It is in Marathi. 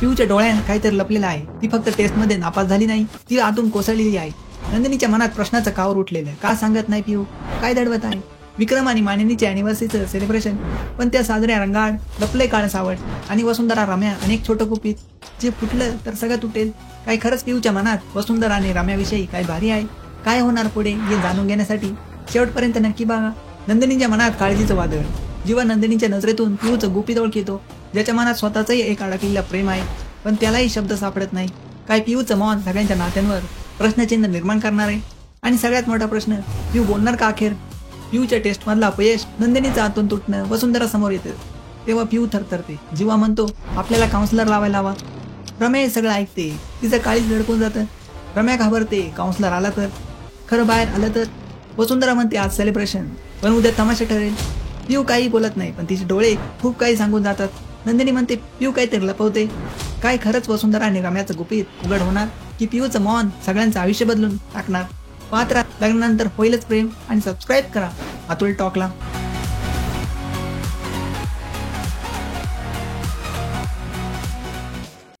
पिऊच्या डोळ्यात काहीतरी लपलेलं आहे. ती फक्त टेस्टमध्ये नापास झाली नाही, ती आतून कोसळलेली आहे. नंदिनीच्या मनात प्रश्नाचं कावर उठलेलं. का सांगत नाही पिऊ? काय दडवत आहे? विक्रम आणि मानिनीच्या अॅनिव्हर्सरीचं सेलिब्रेशन, पण त्या साजऱ्या रंगाळ, लपले काळ सावट आणि वसुंधरा रम्या अनेक छोटं गुपित. जे फुटलं तर सगळं तुटेल. काय खरंच पिऊच्या मनात वसुंधरा आणि रम्याविषयी काय भारी आहे? काय होणार पुढे हे जाणून घेण्यासाठी शेवटपर्यंत नक्की बघा. नंदिनीच्या मनात काळजीचं वादळ. जेव्हा नंदिनीच्या नजरेतून पिऊचं गुपित ओळखीतो, ज्याच्या मनात स्वतःचंही एक अडकलेलं प्रेम आहे, पण त्यालाही शब्द सापडत नाही. काय पिऊचं मौन सगळ्यांच्या नात्यांवर प्रश्नचिन्ह निर्माण करणार आहे? आणि सगळ्यात मोठा प्रश्न, पिऊ बोलणार का अखेर? पिऊच्या टेस्टमधला अपयश, नंदिनीचं आतून तुटणं वसुंधरा समोर येतं. तेव्हा पिऊ थरथरते. जेव्हा म्हणतो आपल्याला काउन्सलर लावायला हवा. रम्या हे सगळं ऐकते. तिचं काळीच धडकून जातं. रम्या घाबरते. काउन्सलर आला तर? खरं बाहेर आलं तर? वसुंधरा म्हणते आज सेलिब्रेशन, पण उद्या तमाशा ठरेल. पिऊ काही बोलत नाही, पण तिचे डोळे खूप काही सांगून जातात. नंदिनी म्हणते पिऊ काहीतरी लपवते. काय खरंच वसुंधरा आणि रम्याचं गुपित उघड होणार, की पिऊचं मौन सगळ्यांचं आयुष्य बदलून टाकणार? पाहत राहा. लग्नानंतर होईलच प्रेम. आणि सबस्क्राईब करा अतुल टॉकला.